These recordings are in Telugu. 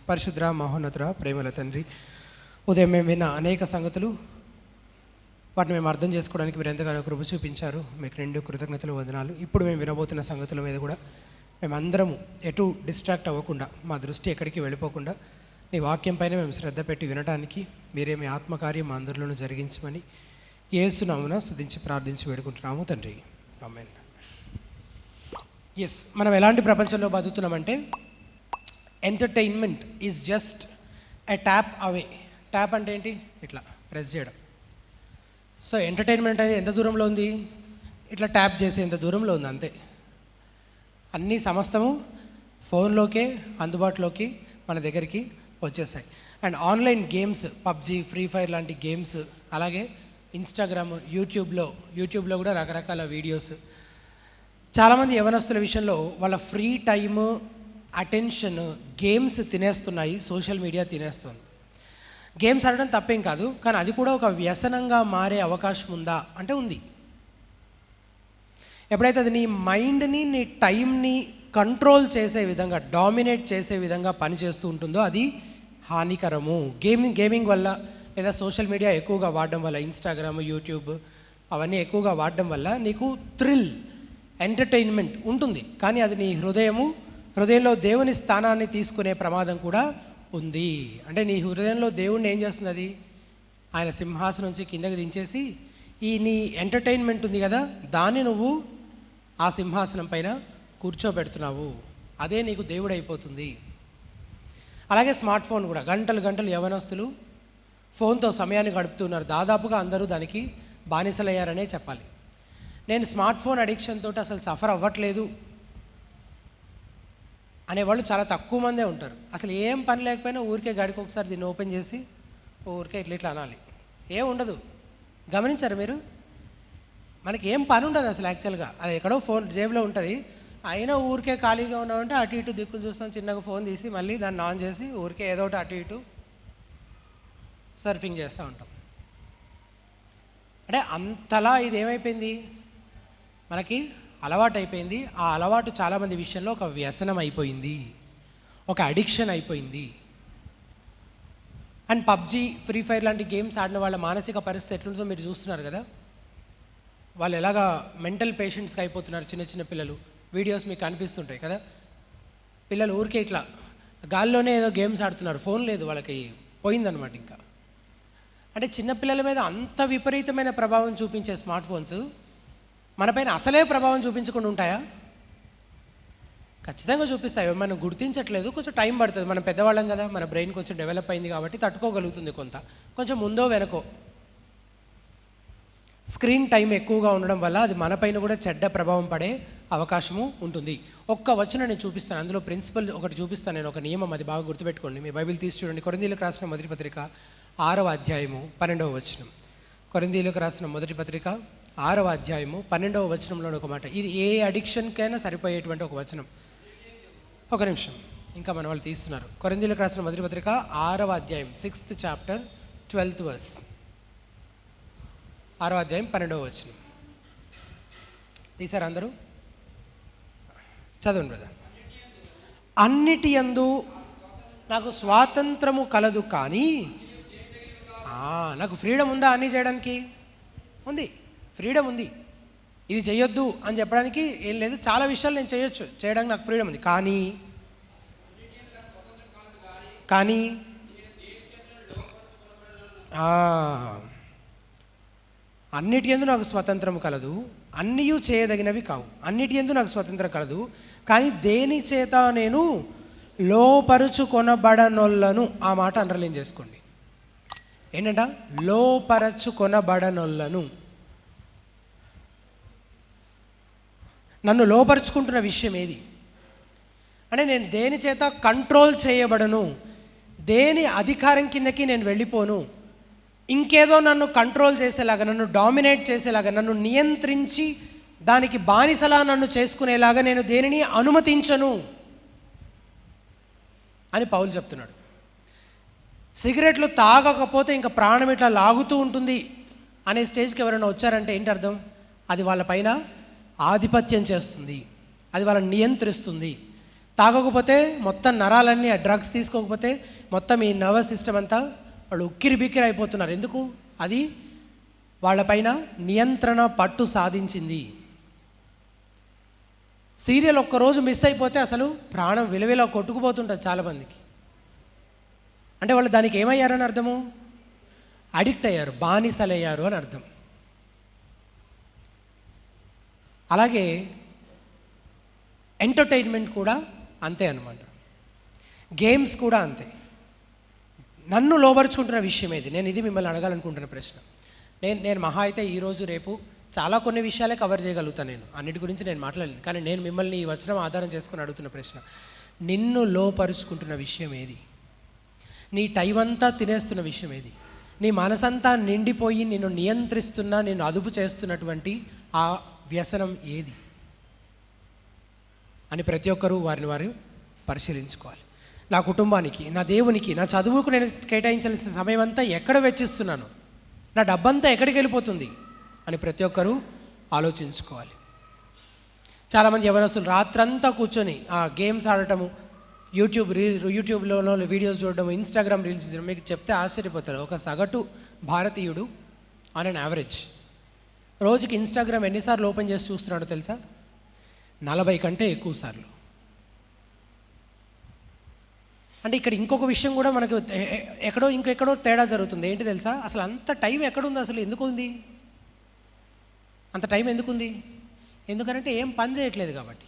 పరిశుద్ర మహోన్నతుర ప్రేమల తండ్రి, ఉదయం మేము విన్న అనేక సంగతులు, వాటిని మేము అర్థం చేసుకోవడానికి మీరు ఎంతగానో కృప చూపించారు. మీకు రెండు కృతజ్ఞతలు, వందనాలు. ఇప్పుడు మేము వినబోతున్న సంగతుల మీద కూడా మేమందరము ఎటు డిస్ట్రాక్ట్ అవ్వకుండా, మా దృష్టి ఎక్కడికి వెళ్ళిపోకుండా నీ వాక్యం పైన మేము శ్రద్ధ పెట్టి వినడానికి మీరే మీ ఆత్మకార్యం మా అందరిలోనూ జరిగించమని యేసునామమున స్తుతించి ప్రార్థించి వేడుకుంటున్నాము తండ్రి. ఆమేన్. ఎస్, మనం ఎలాంటి ప్రపంచంలో బతుకుతున్నామంటే entertainment is just a tap away. Tap అంటే ఏంటి? ఇట్లా ప్రెస్ చేయడం. సో ఎంటర్టైన్మెంట్ అనేది ఎంత దూరంలో ఉంది? ఇట్లా ట్యాప్ చేసే ఎంత దూరంలో ఉంది, అంతే. అన్నీ సమస్తము ఫోన్లోకే అందుబాటులోకి మన దగ్గరికి వచ్చేసాయి. And online games, PUBG, free fire లాంటి గేమ్స్, అలాగే ఇన్స్టాగ్రామ్, యూట్యూబ్లో కూడా రకరకాల వీడియోస్. చాలామంది యవనస్తుల విషయంలో వాళ్ళ ఫ్రీ టైము, అటెన్షన్ గేమ్స్ తినేస్తున్నాయి, సోషల్ మీడియా తినేస్తుంది. గేమ్స్ ఆడడం తప్పేం కాదు, కానీ అది కూడా ఒక వ్యసనంగా మారే అవకాశం ఉందా అంటే ఉంది. ఎప్పుడైతే అది నీ మైండ్ని, నీ టైంని కంట్రోల్ చేసే విధంగా, డామినేట్ చేసే విధంగా పనిచేస్తూ ఉంటుందో అది హానికరము. గేమింగ్ వల్ల లేదా సోషల్ మీడియా ఎక్కువగా వాడడం వల్ల, ఇన్స్టాగ్రామ్, యూట్యూబ్ అవన్నీ ఎక్కువగా వాడడం వల్ల నీకు థ్రిల్, ఎంటర్టైన్మెంట్ ఉంటుంది, కానీ అది నీ హృదయంలో దేవుని స్థానాన్ని తీసుకునే ప్రమాదం కూడా ఉంది. అంటే నీ హృదయంలో దేవుణ్ణి ఏం చేస్తుంది? అది ఆయన సింహాసనం నుంచి కిందకి దించేసి ఈ నీ ఎంటర్టైన్మెంట్ ఉంది కదా, దాన్ని నువ్వు ఆ సింహాసనం పైన కూర్చోబెడుతున్నావు. అదే నీకు దేవుడు అయిపోతుంది. అలాగే స్మార్ట్ ఫోన్ కూడా గంటలు యవనస్తులు ఫోన్తో సమయాన్ని గడుపుతున్నారు. దాదాపుగా అందరూ దానికి బానిసలయ్యారనే చెప్పాలి. నేను స్మార్ట్ ఫోన్ అడిక్షన్ తోటి అసలు సఫర్ అవ్వట్లేదు అనేవాళ్ళు చాలా తక్కువ మందే ఉంటారు. అసలు ఏం పని లేకపోయినా ఊరికే గడికి ఒకసారి దీన్ని ఓపెన్ చేసి ఊరికే ఇట్లా అనాలి, ఏం ఉండదు. గమనించారు మీరు? మనకి ఏం పని ఉండదు అసలు యాక్చువల్గా. అది ఎక్కడో ఫోన్ జేబులో ఉంటుంది, అయినా ఊరికే ఖాళీగా ఉన్నామంటే అటు ఇటు దిక్కులు చూస్తాం, చిన్నగా ఫోన్ తీసి మళ్ళీ దాన్ని ఆన్ చేసి ఊరికే ఏదో ఒకటి అటు ఇటు సర్ఫింగ్ చేస్తూ ఉంటాం. అంటే అంతలా ఇది ఏమైపోయింది, మనకి అలవాటు అయిపోయింది. ఆ అలవాటు చాలామంది విషయంలో ఒక వ్యసనం అయిపోయింది, ఒక అడిక్షన్ అయిపోయింది. అండ్ పబ్జీ, ఫ్రీ ఫైర్ లాంటి గేమ్స్ ఆడిన వాళ్ళ మానసిక పరిస్థితి ఎట్లుంటుందో మీరు చూస్తున్నారు కదా. వాళ్ళు ఎలాగా మెంటల్ పేషెంట్స్కి అయిపోతున్నారు. చిన్న పిల్లలు వీడియోస్ మీకు కనిపిస్తుంటాయి కదా. పిల్లలు ఊరికే ఇట్లా గాల్లోనే ఏదో గేమ్స్ ఆడుతున్నారు, ఫోన్ లేదు వాళ్ళకి, పోయిందనమాట. ఇంకా అంటే చిన్నపిల్లల మీద అంత విపరీతమైన ప్రభావం చూపించే స్మార్ట్ ఫోన్స్ మనపైన అసలే ప్రభావం చూపించకుండా ఉంటాయా? ఖచ్చితంగా చూపిస్తాయి. మనం గుర్తించట్లేదు, కొంచెం టైం పడుతుంది. మనం పెద్దవాళ్ళం కదా, మన బ్రెయిన్ కొంచెం డెవలప్ అయింది కాబట్టి తట్టుకోగలుగుతుంది. కొంచెం ముందో వెనకో స్క్రీన్ టైం ఎక్కువగా ఉండడం వల్ల అది మనపైన కూడా చెడ్డ ప్రభావం పడే అవకాశము ఉంటుంది. ఒక్క వచనం నేను చూపిస్తాను, అందులో ప్రిన్సిపల్ ఒకటి చూపిస్తాను నేను, ఒక నియమం. అది బాగా గుర్తుపెట్టుకోండి. మీ బైబిల్ తీసి చూడండి. కొరింథీయులకు రాసిన మొదటి పత్రిక 6వ అధ్యాయము 12వ వచనం. కొరింథీయులకు రాసిన మొదటి పత్రిక 6వ అధ్యాయము 12వ వచనంలోని ఒక మాట. ఇది ఏ అడిక్షన్కైనా సరిపోయేటువంటి ఒక వచనం. ఒక నిమిషం, ఇంకా మన వాళ్ళు తీస్తున్నారు. కొరింథీయులకు రాసిన మొదటి పత్రిక 6వ అధ్యాయం 6th chapter 12th verse. 6వ అధ్యాయం 12వ వచనం తీశారు అందరూ? చదవండి బ్రదర్. అన్నిటి యందు నాకు స్వాతంత్రము కలదు, కానీ నాకు ఫ్రీడమ్ ఉందా అన్నీ చేయడానికి? ఉంది, ఫ్రీడమ్ ఉంది. ఇది చేయొద్దు అని చెప్పడానికి ఏం లేదు. చాలా విషయాలు నేను చేయడానికి నాకు ఫ్రీడమ్ ఉంది. కానీ అన్నిటి యందు నాకు స్వతంత్రం కలదు, అన్నీయూ చేయదగినవి కావు. అన్నిటి యందు నాకు స్వతంత్రం కలదు, కానీ దేని చేత నేను లోపరుచుకొనబడనొల్లను. ఆ మాట అండర్లైన్ చేసుకోండి. ఏంటంట? లోపరచుకొనబడనొల్లను. నన్ను లోపరుచుకుంటున్న విషయం ఏది అంటే, నేను దేని చేత కంట్రోల్ చేయబడను, దేని అధికారం కిందకి నేను వెళ్ళిపోను. ఇంకేదో నన్ను కంట్రోల్ చేసేలాగా, నన్ను డామినేట్ చేసేలాగా, నన్ను నియంత్రించి దానికి బానిసలా నన్ను చేసుకునేలాగా నేను దేనిని అనుమతించను అని పౌలు చెప్తున్నాడు. సిగరెట్లు తాగకపోతే ఇంకా ప్రాణం ఇట్లా లాగుతూ ఉంటుంది అనే స్టేజ్కి ఎవరైనా వచ్చారంటే ఏంటి అర్థం? అది వాళ్ళ పైన ఆధిపత్యం చేస్తుంది, అది వాళ్ళని నియంత్రిస్తుంది. తాగకపోతే మొత్తం నరాలన్నీ ఆ డ్రగ్స్ తీసుకోకపోతే మొత్తం ఈ నర్వస్ సిస్టమ్ అంతా వాళ్ళు ఉక్కిరి బిక్కిరి అయిపోతున్నారు. ఎందుకు? అది వాళ్ళపైన నియంత్రణ పట్టు సాధించింది. సీరియల్ ఒక్కరోజు మిస్ అయిపోతే అసలు ప్రాణం విలువిలా కొట్టుకుపోతుంటుంది చాలామందికి. అంటే వాళ్ళు దానికి ఏమయ్యారని అర్థము? అడిక్ట్ అయ్యారు, బానిసలయ్యారు అని అర్థం. అలాగే ఎంటర్టైన్మెంట్ కూడా అంతే అన్నమాట. గేమ్స్ కూడా అంతే. నన్ను లోబరుచుకుంటున్న విషయం ఏది? నేను ఇది మిమ్మల్ని అడగాలనుకుంటున్న ప్రశ్న. నేను మహా అయితే ఈరోజు రేపు చాలా కొన్ని విషయాలే కవర్ చేయగలుగుతాను, నేను అన్నిటి గురించి నేను మాట్లాడలేను. కానీ నేను మిమ్మల్ని ఈ వచనం ఆధారం చేసుకుని అడుగుతున్న ప్రశ్న, నిన్ను లోపరుచుకుంటున్న విషయం ఏది? నీ టైం అంతా తినేస్తున్న విషయం ఏది? నీ మనసంతా నిండిపోయి నిన్ను నియంత్రిస్తున్న, నిన్ను అదుపు చేస్తున్నటువంటి ఆ వ్యసనం ఏది అని ప్రతి ఒక్కరూ వారిని వారు పరిశీలించుకోవాలి. నా కుటుంబానికి, నా దేవునికి, నా చదువుకు నేను కేటాయించాల్సిన సమయం అంతా ఎక్కడ వెచ్చిస్తున్నాను, నా డబ్బంతా ఎక్కడికి వెళ్ళిపోతుంది అని ప్రతి ఒక్కరూ ఆలోచించుకోవాలి. చాలామంది యవనస్తులు రాత్రంతా కూర్చొని ఆ గేమ్స్ ఆడటము, యూట్యూబ్లో వీడియోస్ చూడడం, ఇన్స్టాగ్రామ్ రీల్స్ చూడడం. మీకు చెప్తే ఆశ్చర్యపోతారు. ఒక సగటు భారతీయుడు ఆన్ అన్ యావరేజ్ రోజుకి ఇన్స్టాగ్రామ్ ఎన్నిసార్లు ఓపెన్ చేసి చూస్తున్నాడో తెలుసా? 40 కంటే ఎక్కువ సార్లు. అంటే ఇక్కడ ఇంకొక విషయం కూడా మనకు ఇంకెక్కడో తేడా జరుగుతుంది. ఏంటి తెలుసా? అసలు అంత టైం ఎక్కడుంది? అసలు ఎందుకు ఉంది అంత టైం? ఎందుకుంది? ఎందుకంటే ఏం పని చేయట్లేదు కాబట్టి.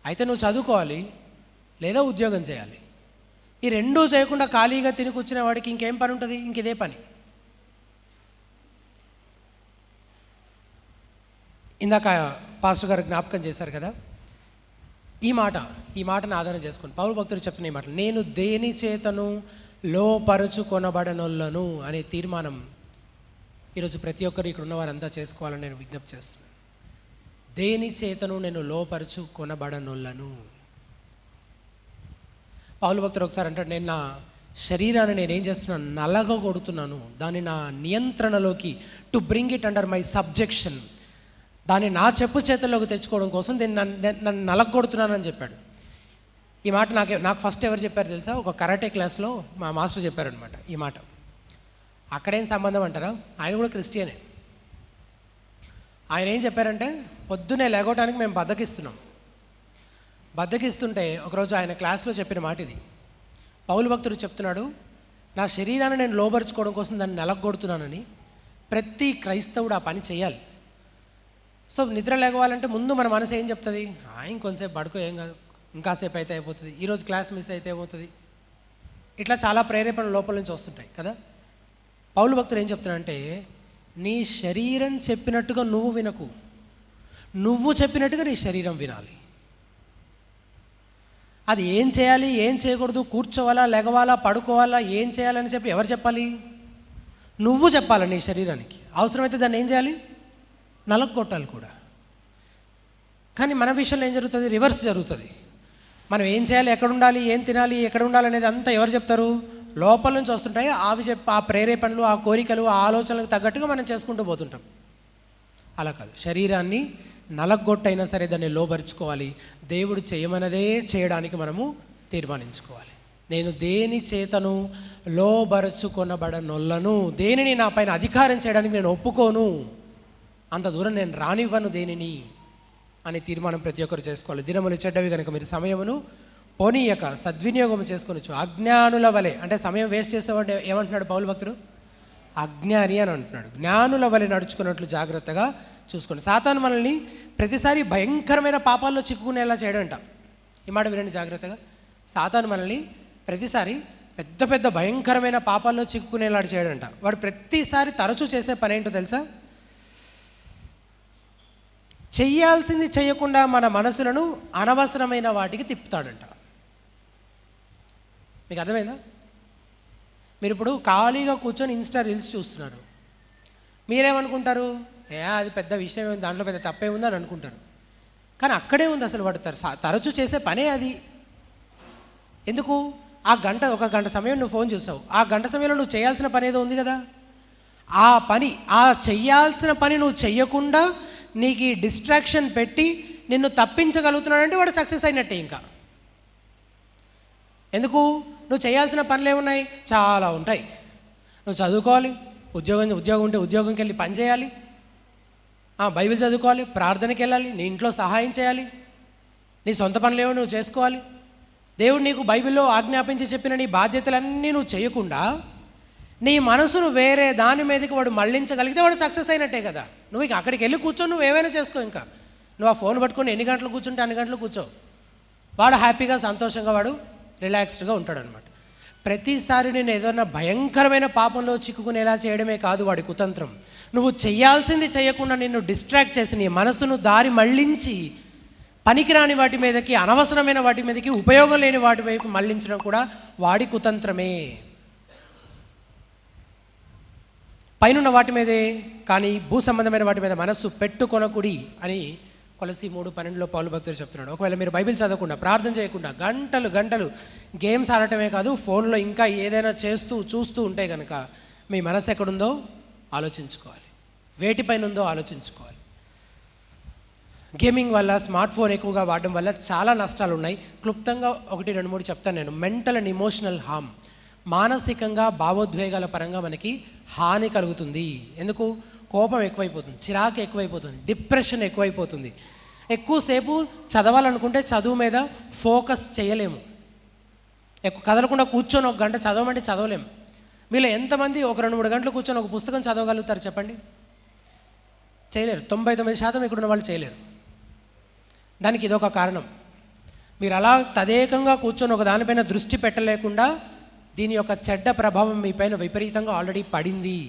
అయితే నువ్వు చదువుకోవాలి లేదా ఉద్యోగం చేయాలి. ఈ రెండూ చేయకుండా ఖాళీగా తిని కూర్చునే వాడికి ఇంకేం పని ఉంటుంది? ఇంకిదే పని. ఇందాక పాస్టర్ గారు జ్ఞాపకం చేశారు కదా, ఈ మాటను ఆధారం చేసుకుని పౌలు భక్తుడు చెప్తున్న ఈ మాట, నేను దేని చేతను లోపరుచుకొనబడనొల్లను అనే తీర్మానం ఈరోజు ప్రతి ఒక్కరు ఇక్కడ ఉన్న వారంతా చేసుకోవాలని నేను విజ్ఞప్తి చేస్తున్నాను. దేని చేతను నేను లోపరుచుకొనబడనొల్లను. పౌలు భక్తుడు ఒకసారి అంటాడు, నేను నా శరీరాన్ని నేనేం చేస్తున్నాను? నలగొడుతున్నాను, దాన్ని నా నియంత్రణలోకి, to bring it under my subjection, దాన్ని నా చెప్పు చేతుల్లోకి తెచ్చుకోవడం కోసం నన్ను నలగొడుతున్నానని చెప్పాడు. ఈ మాట నాకు ఫస్ట్ ఎవరు చెప్పారు తెలుసా? ఒక కరాటే క్లాస్లో మా మాస్టర్ చెప్పారనమాట ఈ మాట. అక్కడేం సంబంధం అంటారా? ఆయన కూడా క్రిస్టియనే. ఆయన ఏం చెప్పారంటే, పొద్దున్నే లేగవడానికి మేము బద్దకిస్తుంటే ఒకరోజు ఆయన క్లాస్లో చెప్పిన మాట ఇది. పౌలు భక్తుడు చెప్తున్నాడు, నా శరీరాన్ని నేను లోబరుచుకోవడం కోసం దాన్ని నలగొడుతున్నానని. ప్రతి క్రైస్తవుడు ఆ పని చేయాలి. సో నిద్ర లేగవాలంటే ముందు మన మనసు ఏం చెప్తుంది? ఇంకొంతసేపు పడుకో, ఏం కాదు, ఇంకాసేపు అయితే అయిపోతుంది, ఈరోజు క్లాస్ మిస్ అయితే ఏమవుతుంది, ఇట్లా చాలా ప్రేరేపణలు లోపల నుంచి వస్తుంటాయి కదా. పౌలు భక్తుడు ఏం చెప్తున్నాడంటే, నీ శరీరం చెప్పినట్టుగా నువ్వు వినకు, నువ్వు చెప్పినట్టుగా నీ శరీరం వినాలి. అది ఏం చేయాలి, ఏం చేయకూడదు, కూర్చోవాలా, లెగవాలా, పడుకోవాలా, ఏం చేయాలని చెప్పి ఎవరు చెప్పాలి? నువ్వు చెప్పాలి నీ శరీరానికి. అవసరమైతే దాన్ని ఏం చేయాలి? నలగొట్టాలి కూడా. కానీ మన విషయంలో ఏం జరుగుతుంది? రివర్స్ జరుగుతుంది. మనం ఏం చేయాలి, ఎక్కడ ఉండాలి, ఏం తినాలి, ఎక్కడ ఉండాలి అనేది అంతా ఎవరు చెప్తారు? లోపల నుంచి వస్తుంటాయి. ఆ ప్రేరేపణలు, ఆ కోరికలు, ఆ ఆలోచనలకు తగ్గట్టుగా మనం చేసుకుంటూ పోతుంటాం. అలా కాదు, శరీరాన్ని నలగొట్టైనా సరే దాన్ని లోబరుచుకోవాలి. దేవుడు చేయమన్నదే చేయడానికి మనము తీర్మానించుకోవాలి. నేను దేని చేతను లోబరుచుకొనబడనొల్లను, దేనిని నా పైన అధికారం చేయడానికి నేను ఒప్పుకోను, అంత దూరం నేను రానివ్వను దేనిని అనే తీర్మానం ప్రతి ఒక్కరు చేసుకోవాలి. దినములు చెడ్డవి కనుక మీరు సమయమును పోనీయక సద్వినియోగం చేసుకొనొచ్చు. అజ్ఞానుల వలె, అంటే సమయం వేస్ట్ చేసేవాడు ఏమంటున్నాడు పౌలు భక్తుడు? అజ్ఞాని అని అంటున్నాడు. జ్ఞానుల వలె నడుచుకున్నట్లు జాగ్రత్తగా చూసుకోండి. సాతాను మనల్ని ప్రతిసారి భయంకరమైన పాపాల్లో చిక్కుకునేలా చేయడంట. ఈ మాట వినండి జాగ్రత్తగా. సాతాను మనల్ని ప్రతిసారి పెద్ద పెద్ద భయంకరమైన పాపాల్లో చిక్కుకునేలా చేయడంట. వాడు ప్రతిసారి తరచూ చేసే పని ఏంటో తెలుసా? చెయ్యాల్సింది చేయకుండా మన మనసులను అనవసరమైన వాటికి తిప్పుతాడంట. మీకు అర్థమైందా? మీరు ఇప్పుడు ఖాళీగా కూర్చొని ఇన్స్టా రీల్స్ చూస్తున్నారు. మీరేమనుకుంటారు? అది పెద్ద విషయం, దాంట్లో పెద్ద తప్పే ఉంది అని అనుకుంటారు. కానీ అక్కడే ఉంది అసలు వాడు తరచూ చేసే పనే అది. ఎందుకు? ఒక గంట సమయం నువ్వు ఫోన్ చూసావు, ఆ గంట సమయంలో నువ్వు చేయాల్సిన పని ఏదో ఉంది కదా. ఆ చెయ్యాల్సిన పని నువ్వు చెయ్యకుండా నీకు ఈ డిస్ట్రాక్షన్ పెట్టి నిన్ను తప్పించగలుగుతున్నాడంటే వాడు సక్సెస్ అయినట్టే. ఇంకా ఎందుకు? నువ్వు చేయాల్సిన పనులు ఏమున్నాయి? చాలా ఉంటాయి. నువ్వు చదువుకోవాలి, ఉద్యోగం ఉంటే ఉద్యోగంకి వెళ్ళి పని చేయాలి, బైబిల్ చదువుకోవాలి, ప్రార్థనకి వెళ్ళాలి, నీ ఇంట్లో సహాయం చేయాలి, నీ సొంత పనులు ఏమో నువ్వు చేసుకోవాలి. దేవుడు నీకు బైబిల్లో ఆజ్ఞాపించి చెప్పిన నీ బాధ్యతలన్నీ నువ్వు చేయకుండా నీ మనసును వేరే దాని మీదకి వాడు మళ్ళించగలిగితే వాడు సక్సెస్ అయినట్టే కదా. నువ్వు ఇక అక్కడికి వెళ్ళి కూర్చొని నువ్వు ఏమైనా చేసుకో. ఇంకా నువ్వు ఆ ఫోన్ పట్టుకొని ఎన్ని గంటలు కూర్చుంటే అన్ని గంటలు కూర్చో. వాడు హ్యాపీగా సంతోషంగా వాడు రిలాక్స్డ్గా ఉంటాడు అనమాట. ప్రతిసారి నేను ఏదైనా భయంకరమైన పాపంలో చిక్కుకునేలా చేయడమే కాదు వాడి కుతంత్రం. నువ్వు చేయాల్సింది చేయకుండా నిన్ను డిస్ట్రాక్ట్ చేసి నీ మనసును దారి మళ్ళించి పనికిరాని వాటి మీదకి, అనవసరమైన వాటి మీదకి, ఉపయోగం లేని వాటి వైపు మళ్ళించడం కూడా వాడి కుతంత్రమే. పైనున్న వాటి మీదే కానీ భూ సంబంధమైన వాటి మీద మనస్సు పెట్టుకొనకుడి అని కొలసి 3:12 పౌలు భక్తుడు చెప్తున్నాడు. ఒకవేళ మీరు బైబిల్ చదవకుండా, ప్రార్థన చేయకుండా గంటలు గంటలు గేమ్స్ ఆడటమే కాదు, ఫోన్లో ఇంకా ఏదైనా చూస్తూ ఉంటే కనుక మీ మనసు ఎక్కడుందో ఆలోచించుకోవాలి, వేటిపైన ఉందో ఆలోచించుకోవాలి. గేమింగ్ వల్ల, స్మార్ట్ ఫోన్ ఎక్కువగా వాడడం వల్ల చాలా నష్టాలు ఉన్నాయి. క్లుప్తంగా 1, 2, 3 చెప్తాను నేను. మెంటల్ అండ్ ఇమోషనల్ హార్మ్, మానసికంగా భావోద్వేగాల పరంగా మనకి హాని కలుగుతుంది. ఎందుకు? కోపం ఎక్కువైపోతుంది, చిరాకు ఎక్కువైపోతుంది, డిప్రెషన్ ఎక్కువైపోతుంది. ఎక్కువసేపు చదవాలనుకుంటే చదువు మీద ఫోకస్ చేయలేము. ఎక్కువ కదలకుండా కూర్చొని 1 గంట చదవమంటే చదవలేము. మీలో ఎంతమంది ఒక 2-3 గంటలు కూర్చొని ఒక పుస్తకం చదవగలుగుతారు చెప్పండి? చేయలేరు. 99% ఇక్కడున్న వాళ్ళు చేయలేరు. దానికి ఇదొక కారణం. మీరు అలా తదేకంగా కూర్చొని ఒక దానిపైన దృష్టి పెట్టలేకుండా దీని యొక్క చెడ్డ ప్రభావం మీ పైన విపరీతంగా ఆల్రెడీ పడింది.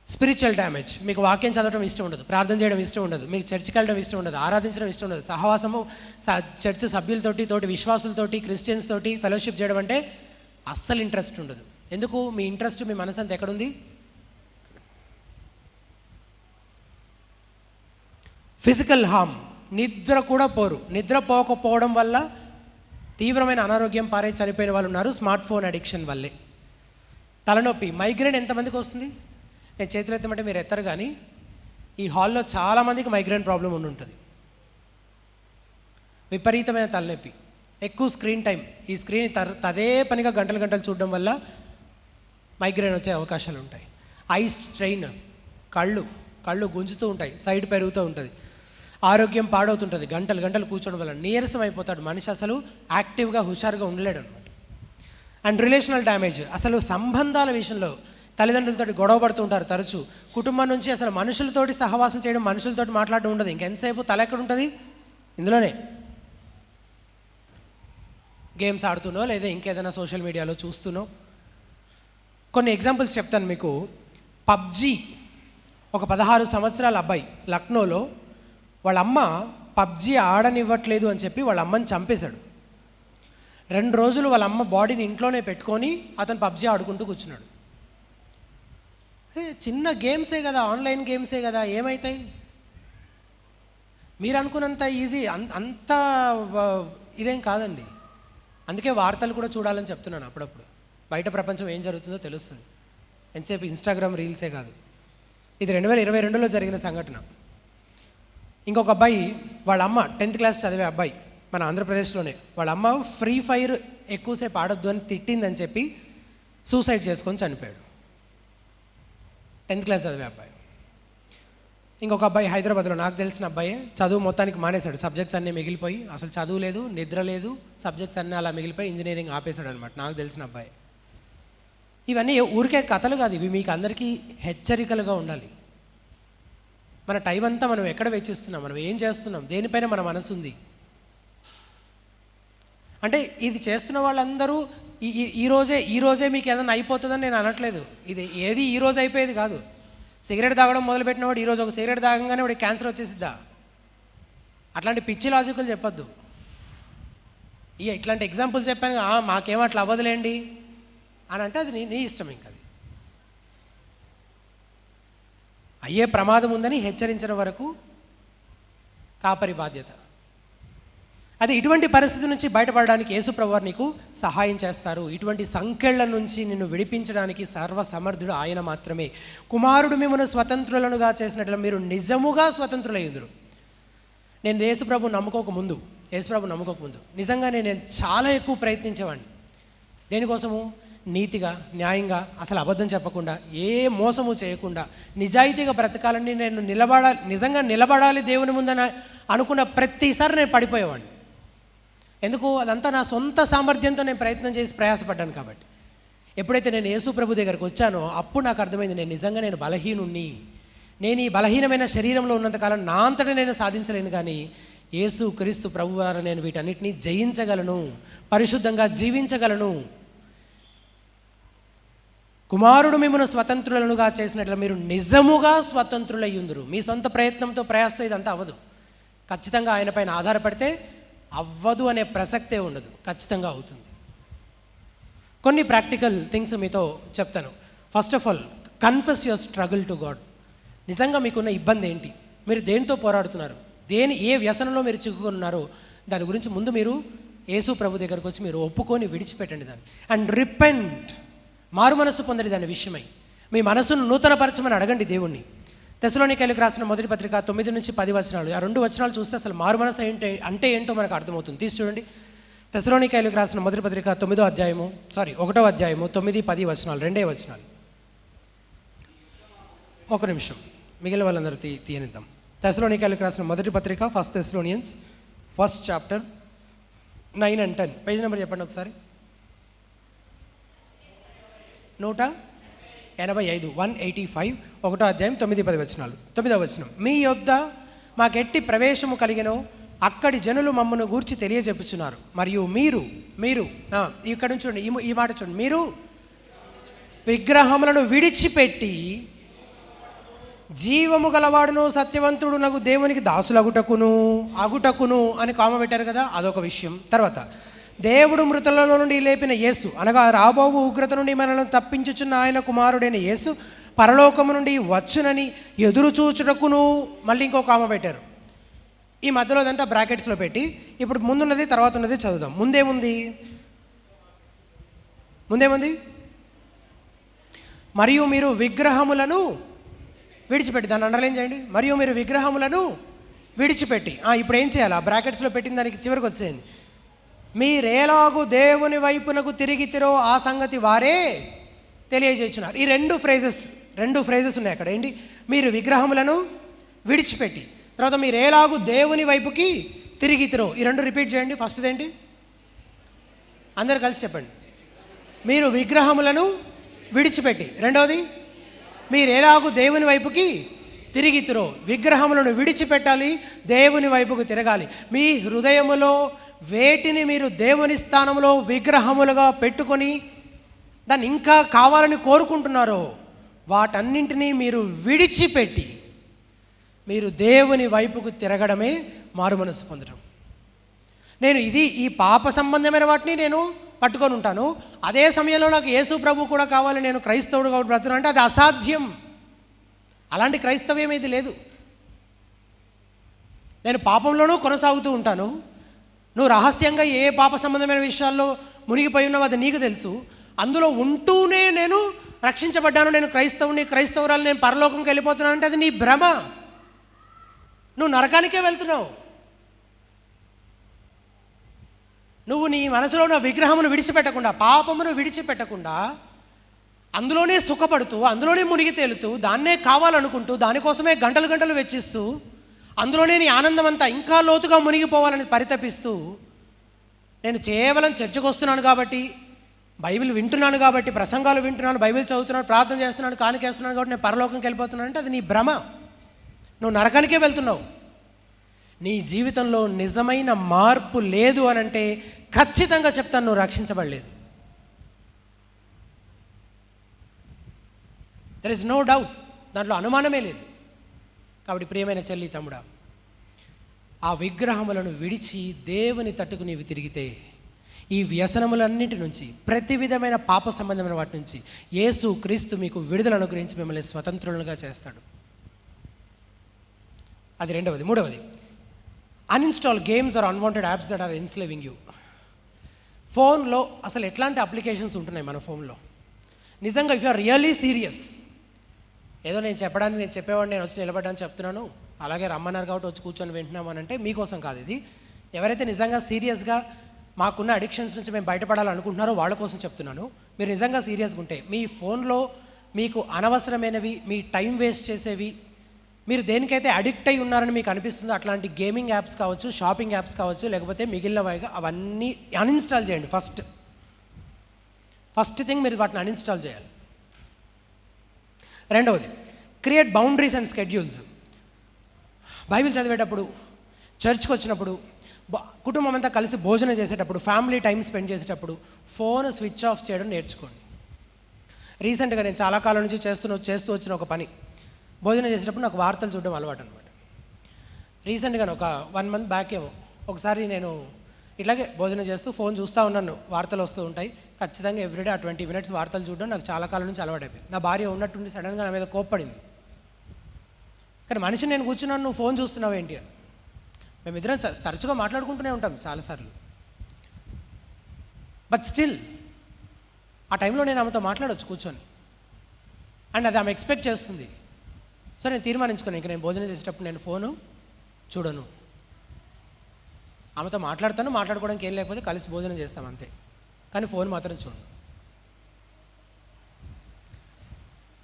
Spiritual damage. మీకు వాక్యం చదవడం ఇష్టం ఉండదు, ప్రార్థన చేయడం ఇష్టం ఉండదు, మీకు చర్చికి వెళ్ళడం ఇష్టం ఉండదు, ఆరాధించడం ఇష్టం ఉండదు, సహవాసము చర్చ్ సభ్యులతోటి విశ్వాసులతోటి క్రిస్టియన్స్ తోటి ఫెలోషిప్ చేయడం అంటే అస్సలు ఇంట్రెస్ట్ ఉండదు. ఎందుకు? మీ ఇంట్రెస్ట్, మీ మనసు అంతా ఎక్కడుంది? ఫిజికల్ హార్మ్, నిద్ర కూడా పోరు. నిద్ర పోకపోవడం వల్ల తీవ్రమైన అనారోగ్యం పారే చనిపోయిన వాళ్ళు ఉన్నారు స్మార్ట్ ఫోన్ అడిక్షన్ వల్లే. తలనొప్పి, మైగ్రేన్ ఎంతమందికి వస్తుంది? నేను చేతులు ఎత్తమంటే మీరు ఎత్తరు, కానీ ఈ హాల్లో చాలామందికి మైగ్రేన్ ప్రాబ్లం ఉంటుంది. విపరీతమైన తలనొప్పి, ఎక్కువ స్క్రీన్ టైం, ఈ స్క్రీన్ తదే పనిగా గంటలు చూడడం వల్ల మైగ్రేన్ వచ్చే అవకాశాలు ఉంటాయి. ఐ స్ట్రెయిన్, కళ్ళు గుంజుతూ ఉంటాయి, సైడ్ పెరుగుతూ ఉంటుంది, ఆరోగ్యం పాడవుతుంటుంది. గంటలు కూర్చోవడం వల్ల నీరసం అయిపోతాడు మనిషి, అసలు యాక్టివ్గా హుషారుగా ఉండలేడు అనమాట. అండ్ రిలేషనల్ డ్యామేజ్, అసలు సంబంధాల విషయంలో తల్లిదండ్రులతో గొడవ పడుతూ ఉంటారు తరచూ. కుటుంబం నుంచి అసలు మనుషులతోటి సహవాసం చేయడం, మనుషులతోటి మాట్లాడడం ఉండదు. ఇంకెంతసేపు తల ఎక్కడ ఉంటుంది? ఇందులోనే గేమ్స్ ఆడుతున్నో లేదా ఇంకేదైనా సోషల్ మీడియాలో చూస్తున్నో. కొన్ని ఎగ్జాంపుల్స్ చెప్తాను మీకు. పబ్జీ, ఒక 16 సంవత్సరాల అబ్బాయి లక్నోలో వాళ్ళ అమ్మ పబ్జీ ఆడనివ్వట్లేదు అని చెప్పి వాళ్ళ అమ్మని చంపేశాడు. 2 రోజులు వాళ్ళ అమ్మ బాడీని ఇంట్లోనే పెట్టుకొని అతను పబ్జీ ఆడుకుంటూ కూర్చున్నాడు. చిన్న గేమ్సే కదా, ఆన్లైన్ గేమ్సే కదా, ఏమవుతాయి? మీరు అనుకున్నంత ఈజీ, అంత ఇదేం కాదండి. అందుకే వార్తలు కూడా చూడాలని చెప్తున్నాను అప్పుడప్పుడు. బయట ప్రపంచం ఏం జరుగుతుందో తెలుస్తుంది. ఎంతసేపు ఇన్స్టాగ్రామ్ రీల్సే కాదు. ఇది 2022లో జరిగిన సంఘటన. ఇంకొక అబ్బాయి, వాళ్ళ అమ్మ 10th క్లాస్ చదివే అబ్బాయి, మన ఆంధ్రప్రదేశ్లోనే. వాళ్ళ అమ్మ ఫ్రీ ఫైర్ ఎక్కువసేపు ఆడొద్దు అని తిట్టిందని చెప్పి సూసైడ్ చేసుకొని చనిపోయాడు. 10th క్లాస్ చదివే అబ్బాయి. ఇంకొక అబ్బాయి హైదరాబాద్లో, నాకు తెలిసిన అబ్బాయి, చదువు మొత్తానికి మానేశాడు. సబ్జెక్ట్స్ అన్నీ మిగిలిపోయి, అసలు చదువు లేదు, నిద్ర లేదు, సబ్జెక్ట్స్ అన్నీ అలా మిగిలిపోయి ఇంజనీరింగ్ ఆపేశాడు అనమాట, నాకు తెలిసిన అబ్బాయి. ఇవన్నీ ఊరికే కథలు కాదు, ఇవి మీకు అందరికీ హెచ్చరికలుగా ఉండాలి. మన టైం అంతా మనం ఎక్కడ వెచ్చిస్తున్నాం, మనం ఏం చేస్తున్నాం, దేనిపైన మన మనసు ఉంది. అంటే ఇది చేస్తున్న వాళ్ళందరూ ఈరోజే మీకు ఏదైనా అయిపోతుందని నేను అనట్లేదు. ఇది ఏది ఈరోజు అయిపోయేది కాదు. సిగరెట్ తాగడం మొదలుపెట్టిన వాడు ఈరోజు ఒక సిగరెట్ తాగంగానే వాడికి క్యాన్సర్ వచ్చేసిద్దా? అట్లాంటి పిచ్చి లాజికల్ చెప్పొద్దు. ఇట్లాంటి ఎగ్జాంపుల్స్ చెప్పాను, మాకేమో అట్లా అవ్వదులేండి అని అంటే అది నీ ఇష్టం. ఇంకా అది అయ్యే ప్రమాదం ఉందని హెచ్చరించిన వరకు కాపరి బాధ్యత. అది ఇటువంటి పరిస్థితి నుంచి బయటపడడానికి యేసుప్రభు వారు నీకు సహాయం చేస్తారు. ఇటువంటి సంకెళ్ళ నుంచి నిన్ను విడిపించడానికి సర్వసమర్థుడు ఆయన మాత్రమే. కుమారుడు మిమ్మల్ని స్వతంత్రులనుగా చేసినట్లు మీరు నిజముగా స్వతంత్రులయ్యుదురు. నేను యేసుప్రభు నమ్ముకోకముందు నిజంగానే నేను చాలా ఎక్కువ ప్రయత్నించేవాడిని. దేనికోసము? నీతిగా, న్యాయంగా, అసలు అబద్ధం చెప్పకుండా, ఏ మోసము చేయకుండా, నిజాయితీగా బ్రతకాలని నేను నిజంగా నిలబడాలి దేవుని ముందని అనుకున్న ప్రతిసారి నేను పడిపోయేవాడిని. ఎందుకు? అదంతా నా సొంత సామర్థ్యంతో నేను ప్రయత్నం చేసి ప్రయాసపడ్డాను కాబట్టి. ఎప్పుడైతే నేను యేసుప్రభు దగ్గరికి వచ్చానో అప్పుడు నాకు అర్థమైంది, నేను బలహీనుణ్ణి. నేను ఈ బలహీనమైన శరీరంలో ఉన్నంతకాలం నా అంతటా నేను సాధించలేను, కానీ యేసు క్రీస్తు ప్రభు ద్వారా నేను వీటన్నిటిని జయించగలను, పరిశుద్ధంగా జీవించగలను. కుమారుడు మిమ్మల్ని స్వతంత్రులనుగా చేసినట్లు మీరు నిజముగా స్వతంత్రులయ్యుందురు. మీ సొంత ప్రయత్నంతో ప్రయాసతో ఇదంతా అవ్వదు. ఖచ్చితంగా ఆయన పైన ఆధారపడితే అవ్వదు అనే ప్రసక్తే ఉండదు, ఖచ్చితంగా అవుతుంది. కొన్ని ప్రాక్టికల్ థింగ్స్ మీతో చెప్తాను. First of all, confess your struggle to God. నిజంగా మీకున్న ఇబ్బంది ఏంటి? మీరు దేనితో పోరాడుతున్నారు? ఏ వ్యసనంలో మీరు చిక్కుకున్నారో దాని గురించి ముందు మీరు యేసు ప్రభు దగ్గరకు వచ్చి మీరు ఒప్పుకొని విడిచిపెట్టండి దాన్ని. అండ్ రిపెంట్, మారు మనస్సు పొందండి దాని విషయమై. మీ మనస్సును నూతనపరచమని అడగండి దేవుణ్ణి. తెస్సలోనికైలకు రాసిన మొదటి పత్రిక 9-10 వచనాలు, ఆ 2 వచనాలు చూస్తే అసలు మారు మనసు అంటే ఏంటో మనకు అర్థమవుతుంది. తీసి చూడండి. తెస్సలోనికైలకు రాసిన మొదటి పత్రిక 1వ అధ్యాయము 9-10 వచనాలు, 2 వచనాలు. ఒక నిమిషం, మిగిలిన వాళ్ళందరూ తీయనిద్దాం. తెస్సలోనికైలకు రాసిన మొదటి పత్రిక, 1 Thessalonians 1st chapter 9 and 10. Page number చెప్పండి ఒకసారి. 185, 185, 1వ అధ్యాయం 9-10 వచనాలు. 9వ వచనం. మీ యొద్ద మాకెట్టి ప్రవేశము కలిగినో అక్కడి జనులు మమ్మను గూర్చి తెలియజెప్పుచున్నారు. మరియు మీరు ఇక్కడ నుంచి చూడండి, ఈ మాట చూడండి. మీరు విగ్రహములను విడిచిపెట్టి జీవము గలవాడును సత్యవంతుడు నగు దేవునికి దాసులగుటకును అని కామ పెట్టారు కదా, అదొక విషయం. తర్వాత దేవుడు మృతులలో నుండి లేపిన యేసు, అనగా రాబోవు ఉగ్రత నుండి మనల్ని తప్పించుచున్న ఆయన కుమారుడైన యేసు పరలోకము నుండి వచ్చునని ఎదురు చూచుటకును, మళ్ళీ ఇంకో కామ పెట్టారు. ఈ మధ్యలో అదంతా బ్రాకెట్స్లో పెట్టి ఇప్పుడు ముందున్నది తర్వాత ఉన్నది చదువుదాం. ముందేముంది? మరియు మీరు విగ్రహములను విడిచిపెట్టి, దాన్ని అండర్లైన్ చేయండి. మరియు మీరు విగ్రహములను విడిచిపెట్టి, ఇప్పుడు ఏం చేయాలి? ఆ బ్రాకెట్స్లో పెట్టిన దానికి చివరికి వచ్చేయండి. మీరేలాగు దేవుని వైపునకు తిరిగితిరో ఆ సంగతి వారే తెలియజేస్తున్నారు. ఈ రెండు ఫ్రేజెస్ ఉన్నాయి అక్కడ. ఏంటి? మీరు విగ్రహములను విడిచిపెట్టి, తర్వాత మీరు ఏలాగు దేవుని వైపుకి తిరిగితిరో. ఈ రెండు రిపీట్ చేయండి. ఫస్ట్ది ఏంటి? అందరు కలిసి చెప్పండి. మీరు విగ్రహములను విడిచిపెట్టి. రెండవది, మీరు ఎలాగూ దేవుని వైపుకి తిరిగితిరో. విగ్రహములను విడిచిపెట్టాలి, దేవుని వైపుకు తిరగాలి. మీ హృదయములో వేటిని మీరు దేవుని స్థానంలో విగ్రహములుగా పెట్టుకొని దాన్ని ఇంకా కావాలని కోరుకుంటున్నారో వాటన్నింటినీ మీరు విడిచిపెట్టి మీరు దేవుని వైపుకు తిరగడమే మారు మనసు పొందడం. ఈ పాప సంబంధమైన వాటిని నేను పట్టుకొని ఉంటాను, అదే సమయంలో నాకు యేసు ప్రభు కూడా కావాలి, నేను క్రైస్తవుడు కాబట్టి బ్రతుకుతాను అంటే అది అసాధ్యం. అలాంటి క్రైస్తవ్యం ఏది లేదు. నేను పాపంలోనూ కొనసాగుతూ ఉంటాను. నువ్వు రహస్యంగా ఏ పాప సంబంధమైన విషయాల్లో మునిగిపోయి ఉన్నావు అది నీకు తెలుసు. అందులో ఉంటూనే నేను రక్షించబడ్డాను, నేను క్రైస్తవురాలు, నేను పరలోకంకి వెళ్ళిపోతున్నాను అంటే అది నీ భ్రమ. నువ్వు నరకానికే వెళ్తున్నావు. నువ్వు నీ మనసులో ఉన్న విగ్రహమును విడిచిపెట్టకుండా, పాపమును విడిచిపెట్టకుండా, అందులోనే సుఖపడుతూ, అందులోనే మునిగి తేలుతూ, దాన్నే కావాలనుకుంటూ, దానికోసమే గంటలు వెచ్చిస్తూ, అందులోనే నీ ఆనందం అంతా ఇంకా లోతుగా మునిగిపోవాలని పరితపిస్తూ, నేను కేవలం చర్చకు వస్తున్నాను కాబట్టి, బైబిల్ వింటున్నాను కాబట్టి, ప్రసంగాలు వింటున్నాను, బైబిల్ చదువుతున్నాను, ప్రార్థన చేస్తున్నాను, కానుకేస్తున్నాను కాబట్టి నేను పరలోకంకి వెళ్ళిపోతున్నాను అంటే అది నీ భ్రమ. నువ్వు నరకానికే వెళ్తున్నావు. నీ జీవితంలో నిజమైన మార్పు లేదు అని అంటే ఖచ్చితంగా చెప్తాను, నువ్వు రక్షించబడలేదు. దెర్ ఇస్ నో డౌట్, దాంట్లో అనుమానమే లేదు. కాబట్టి ప్రియమైన చెల్లి, తమ్ముడా, ఆ విగ్రహములను విడిచి దేవుని తట్టుకు నీవు తిరిగితే ఈ వ్యసనములన్నింటి నుంచి, ప్రతి విధమైన పాప సంబంధమైన వాటి నుంచి యేసు క్రీస్తు మీకు విడుదల అనుగ్రహించి మిమ్మల్ని స్వతంత్రులుగా చేస్తాడు. అది రెండవది. మూడవది, uninstall games or unwanted apps that are enslaving you. ఫోన్లో అసలు ఎట్లాంటి అప్లికేషన్స్ ఉంటున్నాయి మన ఫోన్లో? నిజంగా if you are really serious, ఏదో నేను చెప్పడానికి నేను చెప్పేవాడిని, నేను వచ్చి నిలబడ్డాను చెప్తున్నాను, అలాగే రమ్మన్నారు కాబట్టి వచ్చి కూర్చొని వింటున్నాం అని అంటే మీకోసం కాదు ఇది. ఎవరైతే నిజంగా సీరియస్గా మాకున్న అడిక్షన్స్ నుంచి మేము బయటపడాలనుకుంటున్నారో వాళ్ళ కోసం చెప్తున్నాను. మీరు నిజంగా సీరియస్గా ఉంటే మీ ఫోన్లో మీకు అనవసరమైనవి, మీ టైం వేస్ట్ చేసేవి, మీరు దేనికైతే అడిక్ట్ అయి ఉన్నారని మీకు అనిపిస్తుందో అట్లాంటి గేమింగ్ యాప్స్ కావచ్చు, షాపింగ్ యాప్స్ కావచ్చు, లేకపోతే మిగిలినవిగా అవన్నీ అన్ఇన్స్టాల్ చేయండి. ఫస్ట్ థింగ్ మీరు వాటిని అన్ఇన్స్టాల్ చేయాలి. రెండవది, create boundaries and schedules. Bible చదివేటప్పుడు, చర్చ్కి వచ్చినప్పుడు, కుటుంబం అంతా కలిసి భోజనం చేసేటప్పుడు, ఫ్యామిలీ టైం స్పెండ్ చేసేటప్పుడు ఫోన్ స్విచ్ ఆఫ్ చేయడం నేర్చుకోండి. రీసెంట్గా నేను చాలా కాలం నుంచి చేస్తూ వచ్చిన ఒక పని, భోజనం చేసేటప్పుడు నాకు వార్తలు చూడడం అలవాటు అనమాట. రీసెంట్గా ఒక 1 month బ్యాక్ ఏమో ఒకసారి నేను ఇట్లాగే భోజనం చేస్తూ ఫోన్ చూస్తూ ఉన్నాను, వార్తలు వస్తూ ఉంటాయి. ఖచ్చితంగా ఎవ్రీడే ఆ 20 minutes వార్తలు చూడడం నాకు చాలా కాలం నుంచి అలవాటు అయిపోయింది. నా భార్య ఉన్నట్టుండి సడన్గా నా మీద కోప్పడింది. కానీ మనిషి నేను కూర్చున్నాను, నువ్వు ఫోన్ చూస్తున్నావు ఏంటి అని. మేమిద్దరం తరచుగా మాట్లాడుకుంటూనే ఉంటాం చాలాసార్లు. బట్ స్టిల్ ఆ టైంలో నేను ఆమెతో మాట్లాడవచ్చు కూర్చొని, అండ్ అది ఆమె ఎక్స్పెక్ట్ చేస్తుంది. సో నేను తీర్మానించుకున్నాను, ఇంక నేను భోజనం చేసేటప్పుడు నేను ఫోను చూడను. ఆమెతో మాట్లాడుకోవడానికి ఏం లేకపోతే కలిసి భోజనం చేస్తాం అంతే, కానీ ఫోన్ మాత్రం చూడను.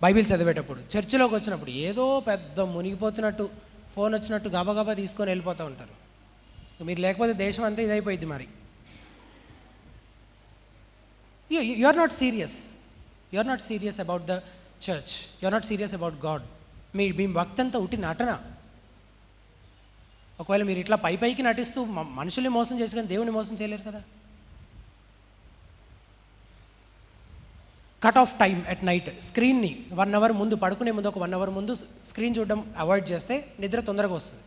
బైబిల్ చదివేటప్పుడు, చర్చిలోకి వచ్చినప్పుడు ఏదో పెద్ద మునిగిపోతున్నట్టు ఫోన్ వచ్చినట్టు గబగబా తీసుకొని వెళ్ళిపోతూ ఉంటారు. మీరు లేకపోతే దేశం అంతా ఇదైపోయింది. మరి you are not serious about the church, you are not serious about God. మీ భక్తి అంతా ఉట్టి నటన. ఒకవేళ మీరు ఇట్లా పైకి నటిస్తూ మనుషుల్ని మోసం చేసి కానీ దేవుని మోసం చేయలేరు కదా. Cut off time at night. స్క్రీన్ని 1 hour ముందు, పడుకునే ముందు ఒక 1 hour ముందు స్క్రీన్ చూడడం అవాయిడ్ చేస్తే నిద్ర తొందరగా వస్తుంది.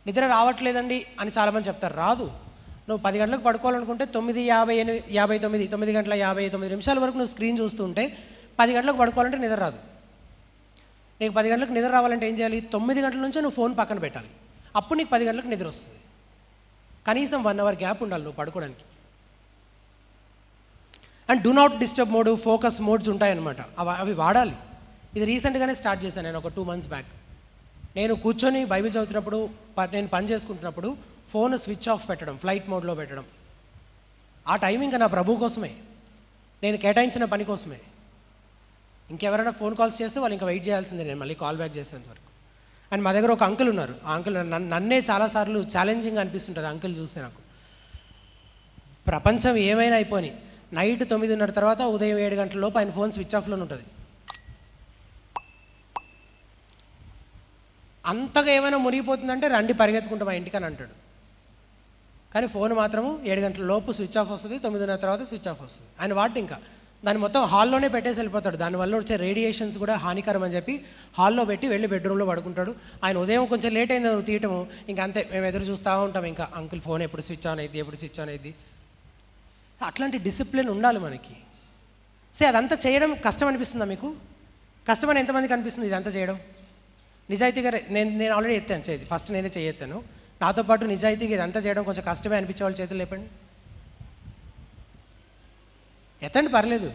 నిద్ర రావట్లేదండి అని చాలామంది చెప్తారు. రాదు. నువ్వు 10 గంటలకు పడుకోవాలనుకుంటే 9:59 గంటల 59 నిమిషాల వరకు నువ్వు స్క్రీన్ చూస్తూ ఉంటే 10 గంటలకు పడుకోవాలంటే నిద్ర రాదు. నీకు 10 గంటలకు నిద్ర రావాలంటే ఏం చేయాలి? 9 గంటల నుంచే నువ్వు ఫోన్ పక్కన పెట్టాలి. అప్పుడు నీకు 10 గంటలకు నిద్ర వస్తుంది. కనీసం 1 hour గ్యాప్ ఉండాలి నువ్వు పడుకోవడానికి. And do not disturb mode, focus modes ఉంటాయన్నమాట, అవి వాడాలి. ఇది రీసెంట్గానే స్టార్ట్ చేశాను నేను, ఒక 2 months బ్యాక్. నేను కూర్చొని బైబిల్ చదువుతున్నప్పుడు, నేను పని చేసుకుంటున్నప్పుడు ఫోన్ స్విచ్ ఆఫ్ పెట్టడం, ఫ్లైట్ మోడ్లో పెట్టడం. ఆ టైం ఇంకా నా ప్రభు కోసమే, నేను కేటాయించిన పని కోసమే. ఇంకెవరైనా ఫోన్ కాల్స్ చేస్తే వాళ్ళు ఇంకా వెయిట్ చేయాల్సిందే, నేను మళ్ళీ కాల్ బ్యాక్ చేసేంత వరకు. అండ్ మా దగ్గర ఒక అంకుల్ ఉన్నారు. ఆ అంకుల్ నన్నే చాలాసార్లు ఛాలెంజింగ్గా అనిపిస్తుంటుంది అంకుల్ చూస్తే నాకు. ప్రపంచం ఏమైనా అయిపోయి నైట్ 9:30 తర్వాత ఉదయం 7 గంటల లోపు ఆయన ఫోన్ స్విచ్ ఆఫ్లోనే ఉంటుంది. అంతగా ఏమైనా మునిగిపోతుందంటే రండి పరిగెత్తుకుంటా మా ఇంటికి అని అంటాడు. కానీ ఫోన్ మాత్రము 7 గంటల లోపు స్విచ్ ఆఫ్ వస్తుంది, 9:30 తర్వాత స్విచ్ ఆఫ్ వస్తుంది. ఆయన వాటి ఇంకా దాన్ని మొత్తం హాల్లోనే పెట్టేసి వెళ్ళిపోతాడు. దానివల్ల వచ్చే రేడియేషన్స్ కూడా హానికరం అని చెప్పి హాల్లో పెట్టి వెళ్ళి బెడ్రూమ్లో పడుకుంటాడు. ఆయన ఉదయం కొంచెం లేట్ అయింది తీయటము, ఇంకా అంతే మేము ఎదురు చూస్తూ ఉంటాం. ఇంకా అంకుల్ ఫోన్ ఎప్పుడు స్విచ్ ఆన్ అయ్యిద్ది. అట్లాంటి డిసిప్లిన్ ఉండాలి మనకి. అదంతా చేయడం కష్టం అనిపిస్తుందా మీకు? కష్టమని ఎంతమందికి అనిపిస్తుంది ఇదంతా చేయడం? నిజాయితీగా నేను ఆల్రెడీ ఎత్తాను చేతి, ఫస్ట్ నేనే చేయెత్తాను. నాతో పాటు నిజాయితీగా ఇదంతా చేయడం కొంచెం కష్టమే అనిపించే వాళ్ళు చేతులు లేపండి. ఎత్తండి, పర్లేదు.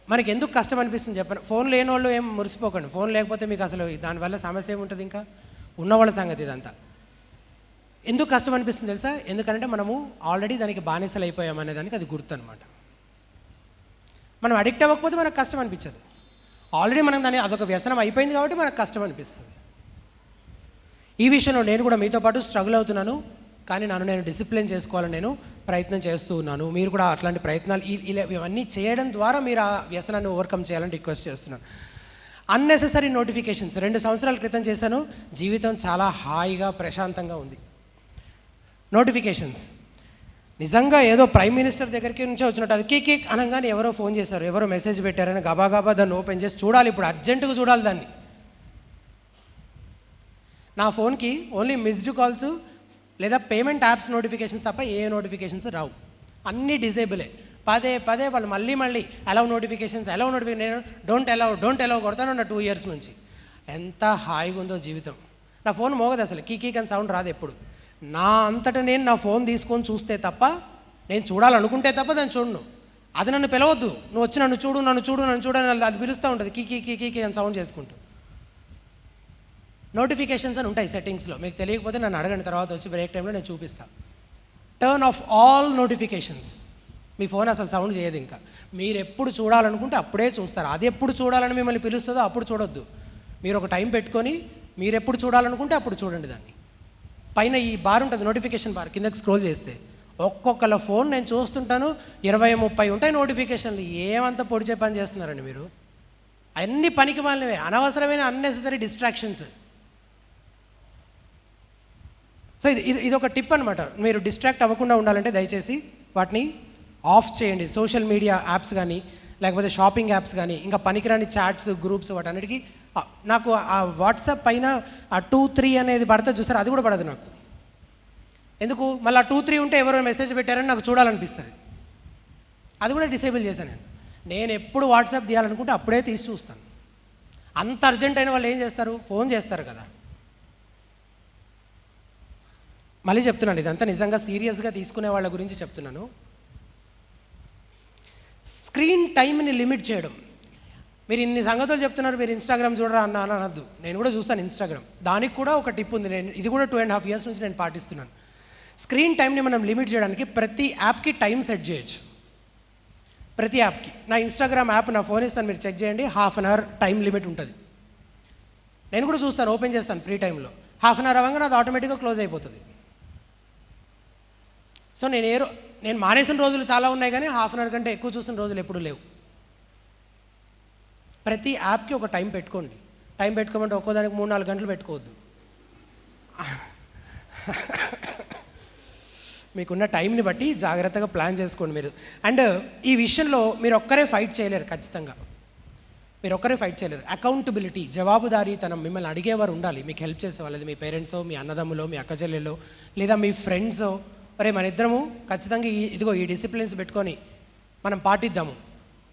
మనకి ఎందుకు కష్టం అనిపిస్తుంది చెప్పండి. ఫోన్ లేని వాళ్ళు ఏం మురిసిపోకండి. ఫోన్ లేకపోతే మీకు అసలు దానివల్ల సమస్య ఏముంటుంది? ఇంకా ఉన్నవాళ్ళ సంగతి ఇదంతా. ఎందుకు కష్టం అనిపిస్తుంది తెలుసా? ఎందుకంటే మనము ఆల్రెడీ దానికి బానిసలు అయిపోయామనే దానికి అది గుర్తు అనమాట. మనం అడిక్ట్ అవ్వకపోతే మనకు కష్టం అనిపించదు. ఆల్రెడీ మనం దాన్ని అదొక వ్యసనం అయిపోయింది కాబట్టి మనకు కష్టం అనిపిస్తుంది. ఈ విషయంలో నేను కూడా మీతో పాటు స్ట్రగుల్ అవుతున్నాను, కానీ నేను డిసిప్లిన్ చేసుకోవాలని నేను ప్రయత్నం చేస్తూ ఉన్నాను. మీరు కూడా అట్లాంటి ప్రయత్నాలు ఇవన్నీ చేయడం ద్వారా మీరు ఆ వ్యసనాన్ని ఓవర్కమ్ చేయాలని రిక్వెస్ట్ చేస్తున్నాను. అన్నెసెసరీ నోటిఫికేషన్స్ 2 సంవత్సరాల క్రితం చేశాను. జీవితం చాలా హాయిగా ప్రశాంతంగా ఉంది. నోటిఫికేషన్స్ నిజంగా ఏదో ప్రైమ్ మినిస్టర్ దగ్గరికి నుంచే వచ్చినట్టు. అది కేక్ అనగానే ఎవరో ఫోన్ చేశారు, ఎవరో మెసేజ్ పెట్టారని గబాగబా దాన్ని ఓపెన్ చేసి చూడాలి. ఇప్పుడు అర్జెంటుగా చూడాలి దాన్ని. నా ఫోన్కి ఓన్లీ మిస్డ్ కాల్స్ లేదా పేమెంట్ యాప్స్ నోటిఫికేషన్స్ తప్ప ఏ నోటిఫికేషన్స్ రావు. అన్నీ డిజేబులే. పదే వాళ్ళు మళ్ళీ అలౌ నోటిఫికేషన్స్ నేను డోంట్ అలౌ కొడతాను 2 years నుంచి. ఎంత హాయిగా ఉందో జీవితం. నా ఫోన్ మోగదు అసలు, కీ అని సౌండ్ రాదు ఎప్పుడు. నా అంతటా నేను నా ఫోన్ తీసుకొని చూస్తే తప్ప, నేను చూడాలనుకుంటే తప్ప దాన్ని చూడను. అది నన్ను పిలవద్దు, నువ్వు వచ్చి నన్ను చూడు అని అది పిలుస్తూ ఉంటుంది కీ అని సౌండ్ చేసుకుంటూ. నోటిఫికేషన్స్ అని ఉంటాయి సెట్టింగ్స్లో, మీకు తెలియకపోతే నన్ను అడగండి, తర్వాత వచ్చి బ్రేక్ టైంలో నేను చూపిస్తాను. Turn off all notifications. మీ ఫోన్ అసలు సౌండ్ చేయదు. ఇంకా మీరు ఎప్పుడు చూడాలనుకుంటే అప్పుడే చూస్తారు. అది ఎప్పుడు చూడాలని మిమ్మల్ని పిలుస్తుందో అప్పుడు చూడొద్దు. మీరు ఒక టైం పెట్టుకొని మీరు ఎప్పుడు చూడాలనుకుంటే అప్పుడు చూడండి దాన్ని. పైన ఈ బార్ ఉంటుంది, నోటిఫికేషన్ బార్, కిందకి స్క్రోల్ చేస్తే ఒక్కొక్కళ్ళ ఫోన్ నేను చూస్తుంటాను, 20-30 ఉంటాయి నోటిఫికేషన్లు. ఏమంత పొడిచే పని చేస్తున్నారండి మీరు? అన్ని పనికి మాలినవే, అనవసరమైన అన్నెసెసరీ డిస్ట్రాక్షన్స్. సో ఇది ఒక టిప్ అనమాట. మీరు డిస్ట్రాక్ట్ అవ్వకుండా ఉండాలంటే దయచేసి వాటిని ఆఫ్ చేయండి. సోషల్ మీడియా యాప్స్ కానీ, లేకపోతే షాపింగ్ యాప్స్ కానీ, ఇంకా పనికిరాని చాట్స్, గ్రూప్స్, వాటన్నిటికీ. నాకు ఆ వాట్సాప్ పైన ఆ 2-3 అనేది పడితే చూస్తారు, అది కూడా పడదు నాకు. ఎందుకు? మళ్ళీ ఆ 2-3 ఉంటే ఎవరో మెసేజ్ పెట్టారని నాకు చూడాలనిపిస్తుంది. అది కూడా డిసేబుల్ చేశాను నేను ఎప్పుడు వాట్సాప్ తీయాలనుకుంటే అప్పుడే తీసి చూస్తాను. అంత అర్జెంట్ అయిన వాళ్ళు ఏం చేస్తారు? ఫోన్ చేస్తారు కదా. మళ్ళీ చెప్తున్నాను, ఇదంతా నిజంగా సీరియస్గా తీసుకునే వాళ్ళ గురించి చెప్తున్నాను. స్క్రీన్ టైంని లిమిట్ చేయడం. మీరు ఇన్ని సంగతులు చెప్తున్నారు, మీరు ఇన్స్టాగ్రామ్ చూడరా అని అనద్దు. నేను కూడా చూస్తాను ఇన్స్టాగ్రామ్. దానికి కూడా ఒక టిప్ ఉంది, ఇది కూడా 2.5 years నుంచి నేను పాటిస్తున్నాను. స్క్రీన్ టైంని మనం లిమిట్ చేయడానికి ప్రతి యాప్కి టైం సెట్ చేయొచ్చు. ప్రతి యాప్కి. నా ఇన్స్టాగ్రామ్ యాప్ నా ఫోన్ ఇస్తాను, మీరు చెక్ చేయండి. 1/2 hour టైం లిమిట్ ఉంటుంది. నేను కూడా చూస్తాను, ఓపెన్ చేస్తాను ఫ్రీ టైంలో. 1/2 hour అవ్వగా నాది ఆటోమేటిక్గా క్లోజ్ అయిపోతుంది. సో నేను మానేసిన రోజులు చాలా ఉన్నాయి, కానీ 1/2 hour కంటే ఎక్కువ చూసిన రోజులు ఎప్పుడూ లేవు. ప్రతి యాప్కి ఒక టైం పెట్టుకోండి. టైం పెట్టుకోమంటే ఒక్కోదానికి 3-4 గంటలు పెట్టుకోవద్దు. మీకున్న టైంని బట్టి జాగ్రత్తగా ప్లాన్ చేసుకోండి మీరు. అండ్ ఈ విషయంలో మీరు ఒక్కరే ఫైట్ చేయలేరు. ఖచ్చితంగా మీరు ఒక్కరే ఫైట్ చేయలేరు. అకౌంటబిలిటీ, జవాబుదారీతనం, మిమ్మల్ని అడిగేవారు ఉండాలి, మీకు హెల్ప్ చేసేవాళ్ళు. మీ పేరెంట్సో, మీ అన్నదమ్ములో, మీ అక్క చెల్లెల్లో, లేదా మీ ఫ్రెండ్సో. అరే మన ఇద్దరము ఖచ్చితంగా ఈ డిసిప్లిన్స్ పెట్టుకొని మనం పాటిద్దాము.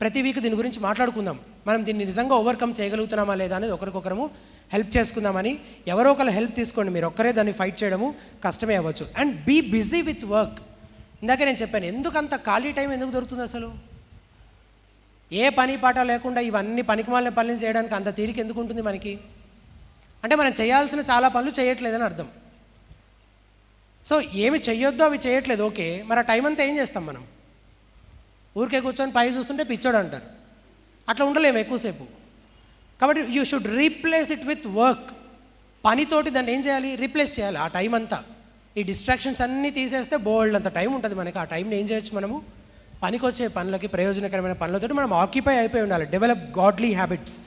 ప్రతి వీక్ దీని గురించి మాట్లాడుకుందాం. మనం దీన్ని నిజంగా ఓవర్కమ్ చేయగలుగుతున్నామా లేదా అనేది ఒకరికొకరము హెల్ప్ చేసుకుందామని. ఎవరో ఒకరు హెల్ప్ తీసుకోండి. మీరు ఒక్కరే దాన్ని ఫైట్ చేయడము కష్టమే అవ్వచ్చు. And be busy with work. ఇందాకే నేను చెప్పాను, ఎందుకంత ఖాళీ టైం ఎందుకు దొరుకుతుంది అసలు? ఏ పని పాట లేకుండా ఇవన్నీ పనికిమాలిన పనులు చేయడానికి అంత తీరిక ఎందుకు ఉంటుంది మనకి? అంటే మనం చేయాల్సిన చాలా పనులు చేయట్లేదని అర్థం. సో ఏమి చెయ్యొద్దో అవి చేయట్లేదు, ఓకే. మరి ఆ టైం అంతా ఏం చేస్తాం మనం? ఊరికే కూర్చొని పై చూస్తుంటే పిచ్చోడు అంటారు. అట్లా ఉండలేము ఎక్కువసేపు. కాబట్టి you should replace it with work. పనితోటి దాన్ని ఏం చేయాలి? రీప్లేస్ చేయాలి. ఆ టైం అంతా ఈ డిస్ట్రాక్షన్స్ అన్నీ తీసేస్తే బోల్డ్ అంత టైం ఉంటుంది మనకి. ఆ టైంని ఏం చేయొచ్చు? మనము పనికొచ్చే పనులకి, ప్రయోజనకరమైన పనులతో మనం ఆక్యుపై అయిపోయి ఉండాలి. Develop godly habits.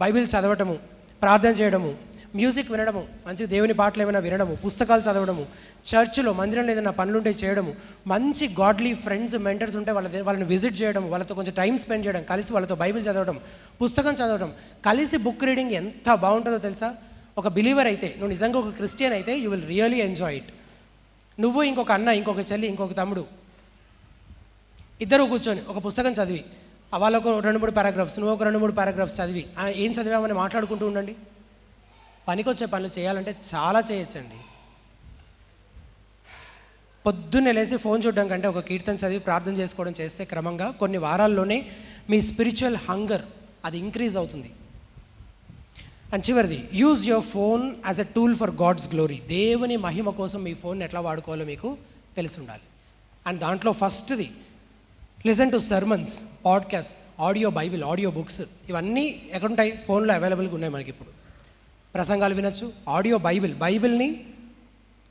బైబిల్ చదవటము, ప్రార్థన చేయడము, మ్యూజిక్ వినడము, మంచి దేవుని పాటలు ఏమైనా వినడము, పుస్తకాలు చదవడము, చర్చిలో మందిరంలో ఏదైనా పనులుంటే చేయడము, మంచి గాడ్లీ ఫ్రెండ్స్, మెంటర్స్ ఉంటే వాళ్ళని విజిట్ చేయడం, వాళ్ళతో కొంచెం టైం స్పెండ్ చేయడం, కలిసి వాళ్ళతో బైబిల్ చదవడం, పుస్తకం చదవడం, కలిసి బుక్ రీడింగ్ ఎంత బాగుంటుందో తెలుసా? ఒక బిలీవర్ అయితే, నువ్వు నిజంగా ఒక క్రిస్టియన్ అయితే you will really enjoy it. నువ్వు, ఇంకొక అన్న, ఇంకొక చెల్లి, ఇంకొక తమ్ముడు, ఇద్దరు కూర్చొని ఒక పుస్తకం చదివి, వాళ్ళకు 2-3 పారాగ్రాఫ్స్, నువ్వు ఒక 2-3 పారాగ్రాఫ్స్ చదివి, ఏం చదివామని మాట్లాడుకుంటూ ఉండండి. పనికొచ్చే పనులు చేయాలంటే చాలా చేయొచ్చండి. పొద్దున్నే లేసి ఫోన్ చూడడం కంటే ఒక కీర్తన చదివి ప్రార్థన చేసుకోవడం చేస్తే క్రమంగా కొన్ని వారాల్లోనే మీ స్పిరిచువల్ హంగర్ అది ఇంక్రీజ్ అవుతుంది. అండ్ చివరిది, use your phone as a tool for God's glory. దేవుని మహిమ కోసం మీ ఫోన్ ఎట్లా వాడుకోవాలో మీకు తెలిసి ఉండాలి. అండ్ దాంట్లో ఫస్ట్ది, listen to sermons, podcast, audio Bible, audio books. ఇవన్నీ ఎక్కడుంటాయి? ఫోన్లో అవైలబుల్గా ఉన్నాయి మనకి. ఇప్పుడు ప్రసంగాలు వినొచ్చు. ఆడియో బైబిల్ని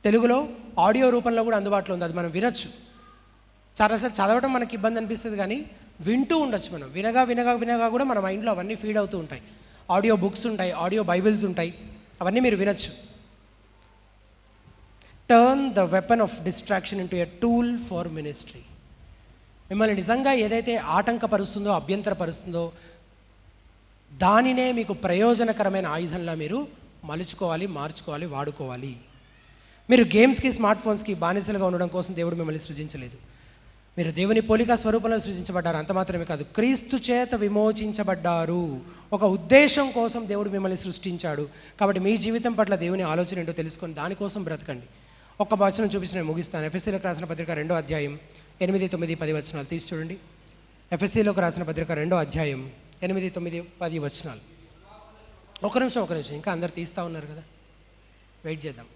తెలుగులో ఆడియో రూపంలో కూడా అందుబాటులో ఉంది, అది మనం వినొచ్చు. చాలాసార్లు చదవడం మనకి ఇబ్బంది అనిపిస్తుంది, కానీ వింటూ ఉండొచ్చు. మనం వినగా కూడా మన మైండ్లో అవన్నీ ఫీడ్ అవుతూ ఉంటాయి. ఆడియో బుక్స్ ఉంటాయి, ఆడియో బైబిల్స్ ఉంటాయి, అవన్నీ మీరు వినొచ్చు. Turn the weapon of distraction into a tool for ministry. మిమ్మల్ని నిజంగా ఏదైతే ఆటంకపరుస్తుందో, అభ్యంతరపరుస్తుందో, దానినే మీకు ప్రయోజనకరమైన ఆయుధంలా మీరు మలుచుకోవాలి, మార్చుకోవాలి, వాడుకోవాలి. మీరు గేమ్స్కి, స్మార్ట్ ఫోన్స్కి బానిసలుగా ఉండడం కోసం దేవుడు మిమ్మల్ని సృజించలేదు. మీరు దేవుని పోలిక స్వరూపంలో సృజించబడ్డారు, అంత మాత్రమే కాదు, క్రీస్తు చేత విమోచించబడ్డారు. ఒక ఉద్దేశం కోసం దేవుడు మిమ్మల్ని సృష్టించాడు. కాబట్టి మీ జీవితం పట్ల దేవుని ఆలోచన ఏంటో తెలుసుకొని దానికోసం బ్రతకండి. ఒక్క వచనం చూపించి నేను ముగిస్తాను. ఎఫెసీలకు రాసిన పత్రిక 2వ అధ్యాయం 8, 9, 10 వచనాలు తీసి చూడండి. ఎఫెసీలకు రాసిన పత్రిక 2వ అధ్యాయం 8, 9, 10 వచనాలు. ఒక నిమిషం, ఇంకా అందరు తీస్తూ ఉన్నారు కదా, వెయిట్ చేద్దాం.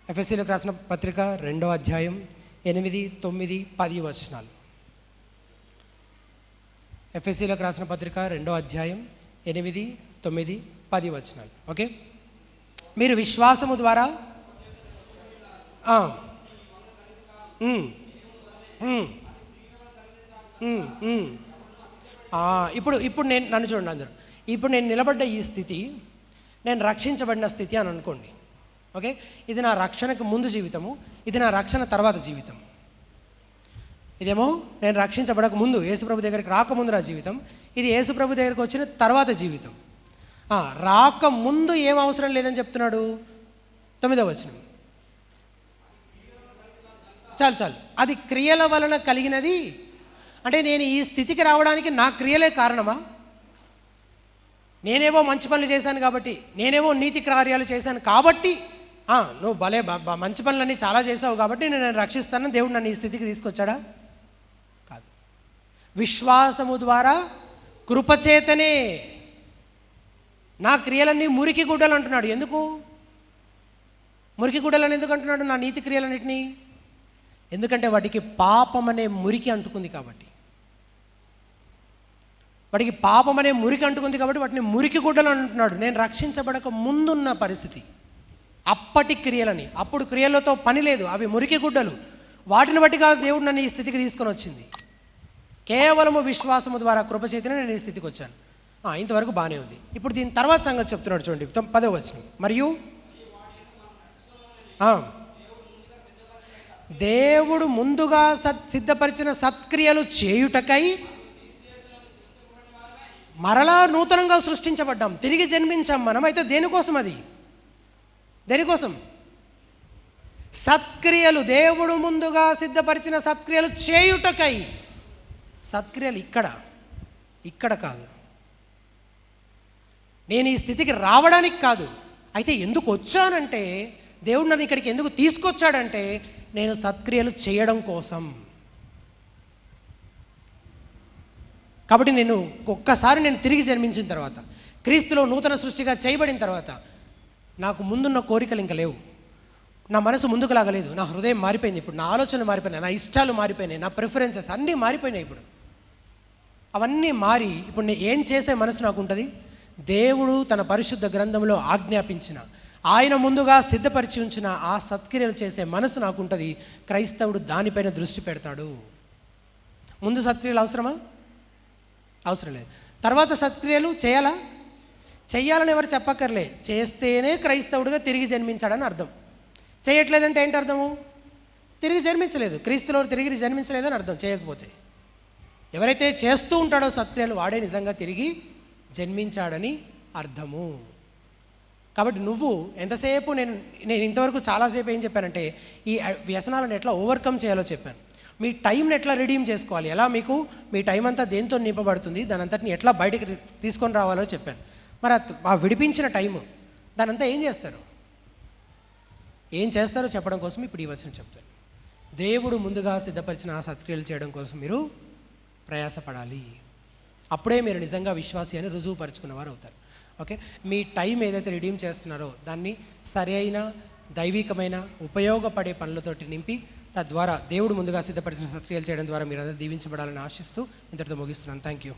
ఎఫెసీలకు రాసిన పత్రిక 2వ అధ్యాయం 8, 9, 10 వచనాలు. ఎఫెసీలకు రాసిన పత్రిక 2వ అధ్యాయం 8, 9, 10 వచనాలు. ఓకే, మీరు విశ్వాసము ద్వారా ఇప్పుడు నన్ను చూడండి అందరూ. ఇప్పుడు నేను నిలబడ్డ ఈ స్థితి నేను రక్షించబడిన స్థితి అని అనుకోండి. ఓకే, ఇది నా రక్షణకు ముందు జీవితము, ఇది నా రక్షణ తర్వాత జీవితం. ఇదేమో నేను రక్షించబడక ముందు, యేసుప్రభు దగ్గరికి రాకముందు నా జీవితం, ఇది యేసుప్రభు దగ్గరికి వచ్చిన తర్వాత జీవితం. రాకముందు ఏం అవసరం లేదని చెప్తున్నాడు 9వ వచనం. చాలు, అది క్రియల వలన కలిగినది. అంటే నేను ఈ స్థితికి రావడానికి నా క్రియలే కారణమా? నేనేవో మంచి పనులు చేశాను కాబట్టి, నేనేవో నీతి కార్యాలు చేశాను కాబట్టి, నువ్వు భలే మంచి పనులన్నీ చాలా చేసావు కాబట్టి నేను రక్షిస్తానని దేవుడు నన్ను ఈ స్థితికి తీసుకొచ్చాడా? కాదు. విశ్వాసము ద్వారా కృపచేతనే. నా క్రియలన్నీ మురికి గుడ్డలు అంటున్నాడు. ఎందుకు మురికి గుడ్డలని ఎందుకు అంటున్నాడు? నా నీతి క్రియలన్నింటినీ. ఎందుకంటే వాటికి పాపం అనే మురికి అంటుకుంది కాబట్టి. వాటికి పాపం అనే మురికి అంటుకుంది కాబట్టి వాటిని మురికి గుడ్డలు అంటున్నాడు. నేను రక్షించబడక ముందున్న పరిస్థితి, అప్పటి క్రియలని. అప్పుడు క్రియలతో పని లేదు, అవి మురికి గుడ్డలు. వాటిని బట్టి కాదు దేవుడు నన్ను ఈ స్థితికి తీసుకొని వచ్చింది. కేవలము విశ్వాసము ద్వారా కృపచేతనే నేను ఈ స్థితికి వచ్చాను. ఇంతవరకు బాగానే ఉంది. ఇప్పుడు దీని తర్వాత సంగతి చెప్తున్నాడు చూడండి, 10వ వచనం. మరియు దేవుడు ముందుగా సిద్ధపరిచిన సత్క్రియలు చేయుటకై మరలా నూతనంగా సృష్టించబడ్డాం, తిరిగి జన్మించాం మనం. అయితే దేనికోసం? దేనికోసం? సత్క్రియలు. దేవుడు ముందుగా సిద్ధపరిచిన సత్క్రియలు చేయుటకై. సత్క్రియలు ఇక్కడ కాదు, నేను ఈ స్థితికి రావడానికి కాదు. అయితే ఎందుకు వచ్చానంటే, దేవుడు నన్ను ఇక్కడికి ఎందుకు తీసుకొచ్చాడంటే, నేను సత్క్రియలు చేయడం కోసం. కాబట్టి ఒక్కసారి నేను తిరిగి జన్మించిన తర్వాత, క్రీస్తులో నూతన సృష్టిగా చేయబడిన తర్వాత, నాకు ముందున్న కోరికలు ఇంకా లేవు. నా మనసు ముందుకు లాగలేదు, నా హృదయం మారిపోయింది. ఇప్పుడు నా ఆలోచనలు మారిపోయినాయి, నా ఇష్టాలు మారిపోయినాయి, నా ప్రిఫరెన్సెస్ అన్నీ మారిపోయినాయి. ఇప్పుడు అవన్నీ మారి ఇప్పుడు నేను ఏం చేసే మనసు నాకు ఉంటుంది? దేవుడు తన పరిశుద్ధ గ్రంథంలో ఆజ్ఞాపించిన, ఆయన ముందుగా సిద్ధపరిచి ఉంచిన ఆ సత్క్రియలు చేసే మనసు నాకు ఉంటుంది. క్రైస్తవుడు దానిపైన దృష్టి పెడతాడు. ముందు సత్క్రియలు అవసరమా? అవసరం లేదు. తర్వాత సత్క్రియలు చేయాలని ఎవరు చెప్పక్కర్లే. చేస్తేనే క్రైస్తవుడిగా తిరిగి జన్మించాడని అర్థం. చేయట్లేదంటే ఏంటి అర్థము? తిరిగి జన్మించలేదు, క్రీస్తులో తిరిగి జన్మించలేదని అర్థం. చేయకపోతే ఎవరైతే చేస్తూ ఉంటాడో సత్క్రియలు, వాడే నిజంగా తిరిగి జన్మించాడని అర్థము. కాబట్టి నువ్వు ఎంతసేపు నేను ఇంతవరకు చాలాసేపు ఏం చెప్పానంటే, ఈ వ్యసనాలను ఎట్లా ఓవర్కమ్ చేయాలో చెప్పాను. మీ టైంని ఎట్లా రిడీమ్ చేసుకోవాలి, ఎలా మీకు మీ టైం అంతా దేంతో నింపబడుతుంది, దాని అంతటిని ఎట్లా బయటికి తీసుకొని రావాలో చెప్పాను. మరి ఆ విడిపించిన టైము దానంతా ఏం చేస్తారో చెప్పడం కోసం ఇప్పుడు ఈ వచనం చెప్తాను. దేవుడు ముందుగా సిద్ధపరిచిన ఆ సత్క్రియలు చేయడం కోసం మీరు ప్రయాసపడాలి. అప్పుడే మీరు నిజంగా విశ్వాసి అని రుజువుపరుచుకున్నవారు అవుతారు. ఓకే, మీ టైం ఏదైతే రిడీమ్ చేస్తున్నారో దాన్ని సరి అయిన దైవికమైన ఉపయోగపడే పనులతోటి నింపి, తద్వారా దేవుడు ముందుగా సిద్ధపరిచిన సత్క్రియలు చేయడం ద్వారా మీరు అందరూ దీవించబడాలని ఆశిస్తూ ఇంతటితో ముగిస్తున్నాను. Thank you.